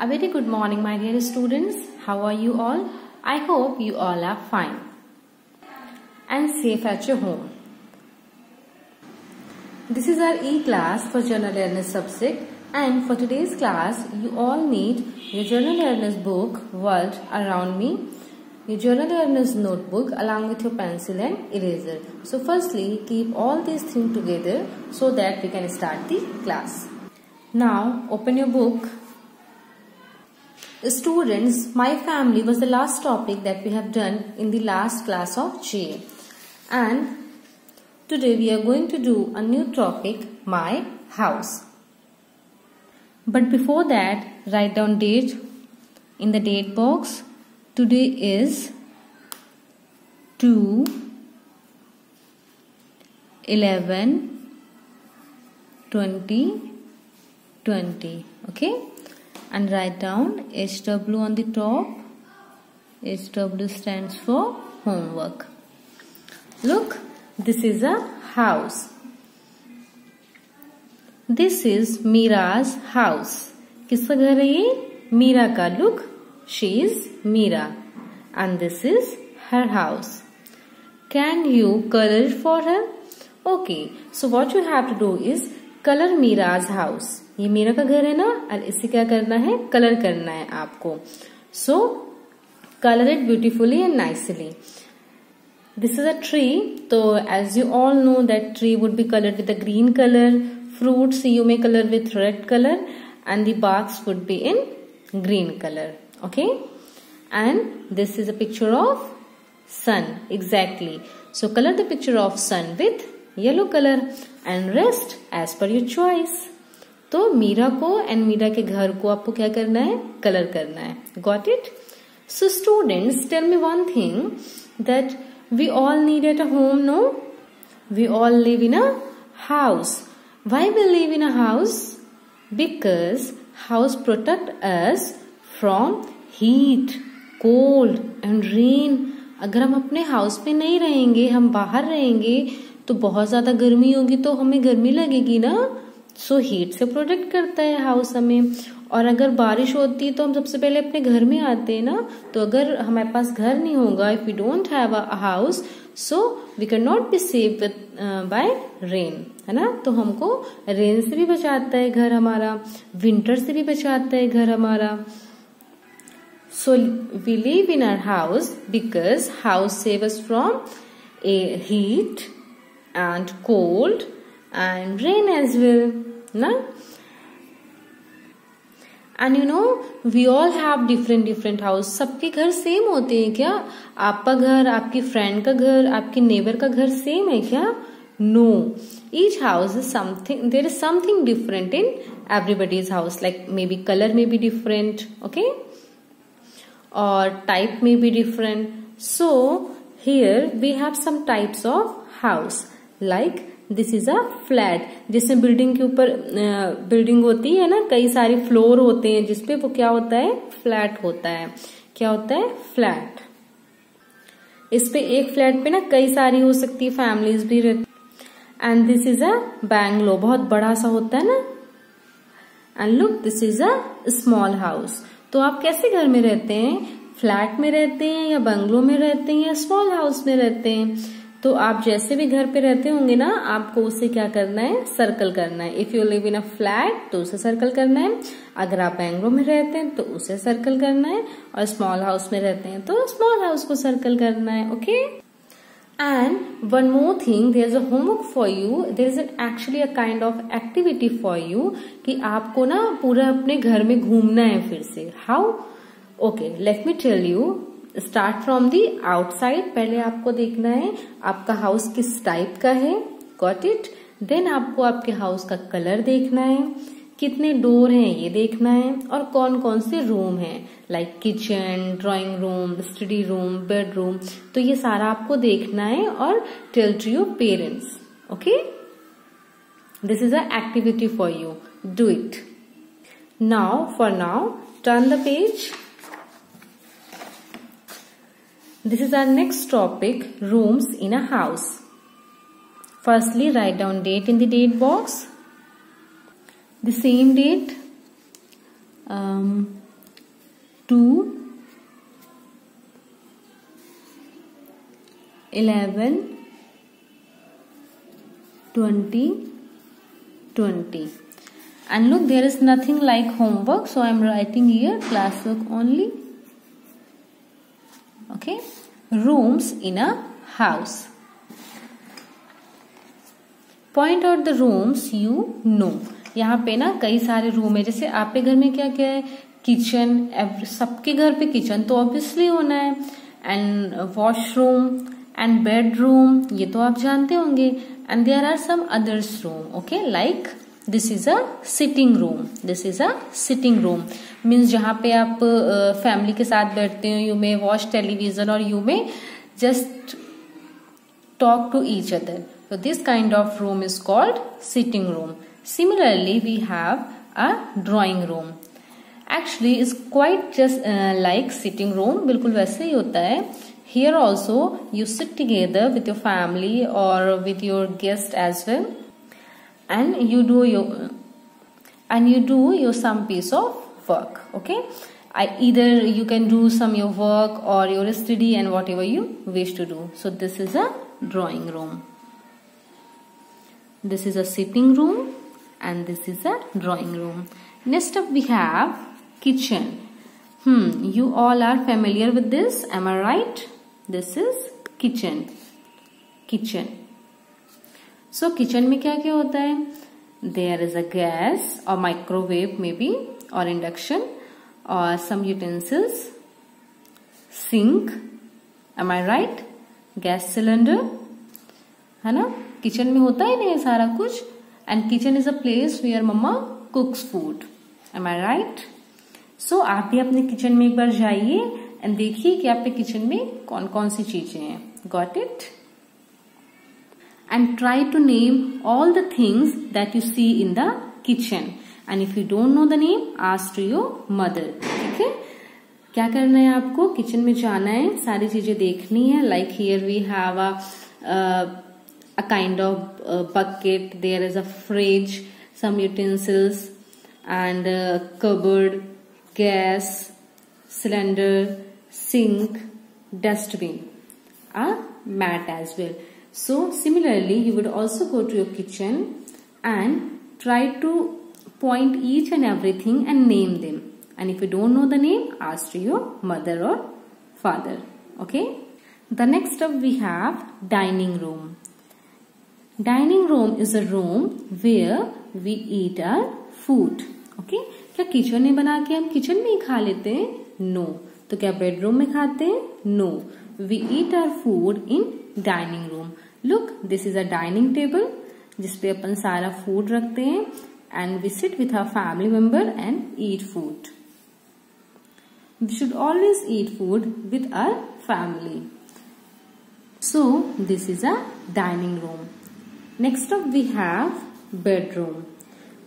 A very good morning, my dear students. How are you all? I hope you all are fine and safe at your home. This is our e-class for General Awareness subject, and for today's class, you all need your General Awareness book, World Around Me, your General Awareness notebook along with your pencil and eraser. So firstly, keep all these things together so that we can start the class. Now, open your book. Students, my family was the last topic that we have done in the last class of GA. And today we are going to do a new topic, my house. But before that, write down date in the date box. Today is 2/11/2020. Okay, and write down HW on the top. HW stands for homework. Look, this is a house. This is Mira's house. किसका घर है ये? मीरा का. Look, she is Mira, and this is her house. Can you color it for her? Okay, so what you have to do is color Mira's house. ये मीरा का घर है ना, और इसे क्या करना है? कलर करना है आपको. So color it beautifully and nicely. This is a tree. So as you all know that tree would be colored with a green color. Fruits you may color with red color, and the barks would be in green color. Okay, and this is a picture of sun. Exactly. So color the picture of sun with yellow color and rest as per your choice. तो मीरा को and Meera के घर को आपको क्या करना है? Colour करना है. Got it? So students, tell me one thing, that we all need at a home, no? We all live in a house. Why we live in a house? Because house protect us from heat, cold and rain. अगर हम अपने house में नहीं रहेंगे, हम बाहर रहेंगे, तो बहुत ज्यादा गर्मी होगी तो हमें गर्मी लगेगी ना. सो हीट से प्रोटेक्ट करता है हाउस हमें. और अगर बारिश होती है तो हम सबसे पहले अपने घर में आते हैं ना. तो अगर हमारे पास घर नहीं होगा, if we don't have a house, so we can not be save by rain, है ना. तो हमको रेन से भी बचाता है घर हमारा, विंटर से भी बचाता है घर हमारा. So we live in our house because house save us from a heat and cold and rain as well, na? And you know, we all have different house. सबके घर सेम होते हैं क्या? आपका घर, आपकी फ्रेंड का घर, आपके नेबर का घर सेम है क्या? No. Each house is something. There is something different in everybody's house. Like maybe color may be different. Okay. Or type may be different. So here we have some types of house. Like this is a flat. जिसमें building के ऊपर building होती है ना, कई सारे floor होते हैं जिसपे वो क्या होता है? फ्लैट होता है. क्या होता है? फ्लैट. इस पे एक फ्लैट पे ना कई सारी हो सकती है फैमिलीज भी रहती. And this is a bungalow. बहुत बड़ा सा होता है ना. And look, this is a small house. तो आप कैसे घर में रहते हैं? फ्लैट में रहते हैं या बंगलो में रहते हैं या स्मॉल हाउस में रहते हैं? तो आप जैसे भी घर पे रहते होंगे ना, आपको उसे क्या करना है? सर्कल करना है. If you live in a flat तो उसे सर्कल करना है. अगर आप बैंगलो में रहते हैं तो उसे सर्कल करना है. और स्मॉल हाउस में रहते हैं तो स्मॉल हाउस को सर्कल करना है. Okay. And one more thing, there's a homework for you. There is actually a kind of activity for you कि आपको ना पूरा अपने घर में घूमना है फिर से. How? Okay, let me tell you. Start from the outside. पहले आपको देखना है आपका हाउस किस टाइप का है. Got it? Then आपको आपके हाउस का कलर देखना है, कितने डोर हैं ये देखना है, और कौन कौन से रूम हैं. Like kitchen, drawing room, study room, bedroom. तो ये सारा आपको देखना है और tell to your parents. Okay. This is a activity for you. Do it. Now for now turn the page. This is our next topic, rooms in a house. Firstly, write down date in the date box. The same date 2, 11, 20, 20. And look, there is nothing like homework, so I am writing here classwork only. Okay, rooms in a house. Point out the rooms you know. यहाँ पे ना कई सारे room है, जैसे आपके घर में क्या क्या है, किचन, सबके घर पे किचन तो ऑब्वियसली होना है, एंड वॉशरूम एंड बेडरूम, ये तो आप जानते होंगे, and there are some others room. Okay, like this is a sitting room. This is a sitting room means जहाँ पे आप फैमिली के साथ बैठते हो, यू मे वॉच टेलीविजन और you may just talk to each other. So this kind of room is called sitting room. Similarly, we have a drawing room. Actually, it's quite just like sitting room. बिल्कुल वैसे ही होता है. Here also, you sit together with your family or with your guest as well, and you do your some piece of work. Okay. Either you can do some your work or your study and whatever you wish to do. So this is a drawing room. This is a sitting room and this is a drawing room. Next up we have kitchen. You all are familiar with this, am I right? This is kitchen. Kitchen. So kitchen में क्या क्या होता है? There is a gas or microwave maybe or induction or some utensils, sink, am I right? Gas cylinder, है ना? Kitchen में होता है ना ये सारा कुछ. And kitchen is a place where mama cooks food, am I right? So आप भी अपने किचन में एक बार जाइए एंड देखिए कि आपके किचन में कौन कौन सी चीजें हैं. Got it? And try to name all the things that you see in the kitchen. And if you don't know the name, ask to your mother. ठीक है? क्या करना है आपको? किचन में जाना है, सारी चीजें देखनी है. Like here we have a kind of bucket. There is a fridge, some utensils, and cupboard, gas, cylinder, sink, dustbin, a mat as well. So similarly, you would also go to your kitchen and try to point each and everything and name them. And if you don't know the name, ask to your mother or father. Okay. The next up we have dining room. Dining room is a room where we eat our food. Okay. क्या kitchen में बना के हम kitchen में ही खा लेते हैं? No. तो क्या बेडरूम में खाते हैं? No. We eat our food in dining room. Look, this is a dining table जिसपे अपन सारा फूड रखते हैं and we sit with our family member and eat food. We should always eat food with our family. So this is a dining room. Next up we have bedroom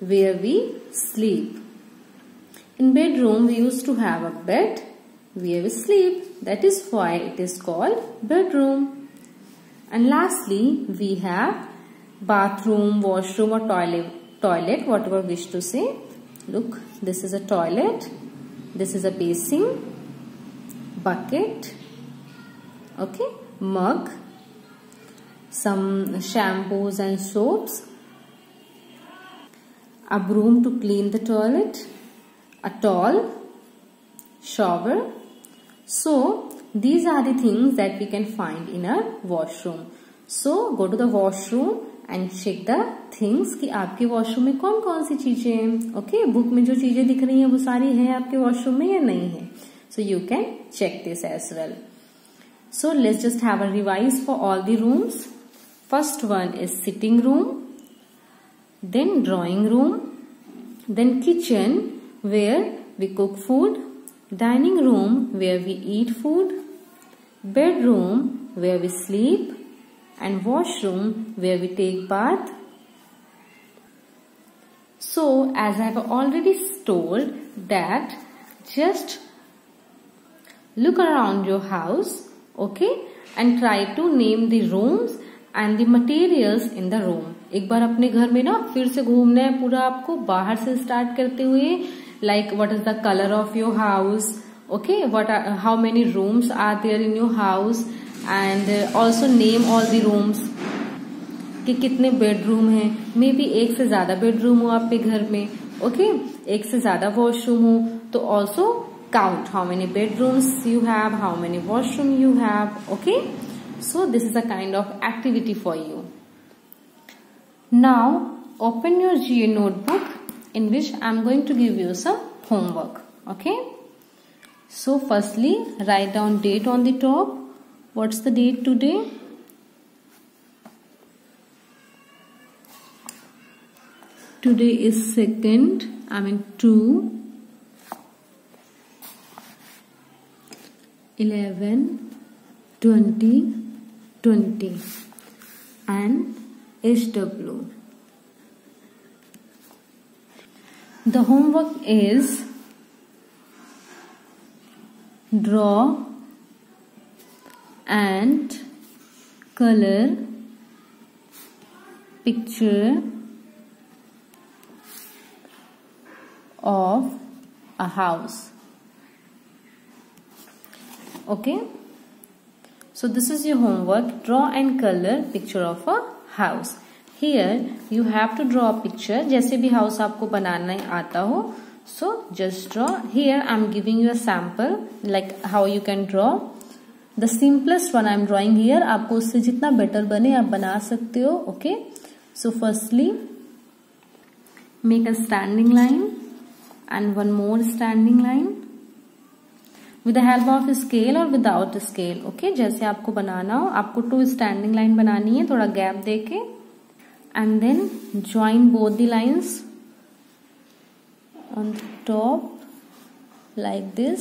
where we sleep. In bedroom we used to have a bed where we sleep. That is why it is called bedroom. And lastly we have bathroom, washroom or toilet, whatever wish to say. Look, this is a toilet, this is a basin, bucket, okay, mug, some shampoos and soaps, a broom to clean the toilet, a towel, shower. So these are the things that we can find in a washroom. So go to the washroom and check the things कि आपके washroom में कौन कौन सी चीजें हैं. Okay, book में जो चीजें दिख रही हैं वो सारी है आपके वॉशरूम में या नहीं है. So you can check this as well. So let's just have a revise for all the rooms. First one is sitting room, then drawing room, then kitchen where we cook food, dining room where we eat food, bedroom where we sleep, and washroom where we take bath. So as I have already told that just look around your house, okay, and try to name the rooms and the materials in the room. एक बार अपने घर में ना फिर से घूमना है पूरा आपको, बाहर से स्टार्ट करते हुए. Like what is the color of your house, Okay, how many rooms are there in your house, and also name all the rooms. कि कितने बेडरूम हैं, मे बी एक से ज्यादा बेडरूम हो आपके घर में. ओके, एक से ज्यादा वॉशरूम हो तो also count how many bedrooms you have, how many washroom you have. Okay, so this is a kind of activity for you. Now open your GA notebook in which I am going to give you some homework. Okay, so firstly write down date on the top. What's the date today? Today is 2nd, 2/11/2020 and HW. The homework is draw and color picture of a house. Okay, so this is your homework. Draw and color picture of a house. Here you have to draw a picture. जैसे भी house आपको बनाना आता हो, so just draw. Here I am giving you a sample like how you can draw. The simplest one I am drawing here. आपको उससे जितना better बने आप बना सकते हो. Okay, so firstly make a standing line and one more standing line with the help of scale or without scale. Okay, जैसे आपको बनाना हो. आपको 2 standing line बनानी है थोड़ा gap देके, and then join both the lines on the top like this.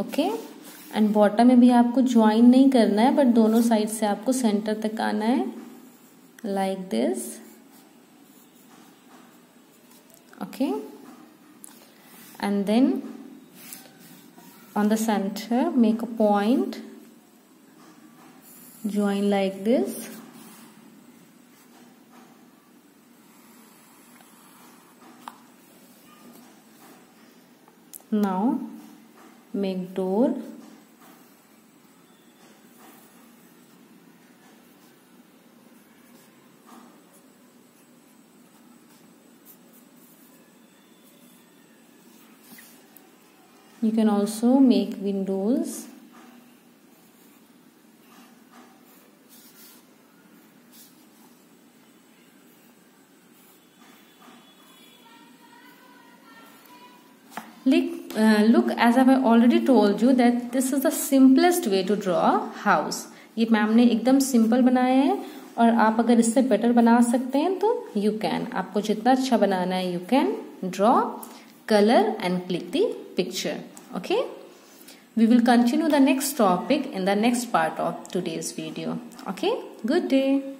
Okay, and bottom में भी आपको join नहीं करना है, but दोनों साइड से आपको center तक आना है like this. Okay, and then on the center make a point, join like this. Now make door. You can also make windows. Look, as I have already told you that this is the simplest way to draw a house. ये ma'am ने एकदम simple बनाया है, और आप अगर इससे better बना सकते हैं तो you can. आपको जितना अच्छा बनाना है you can draw, color and click the picture. Okay, we will continue the next topic in the next part of today's video. Okay, good day.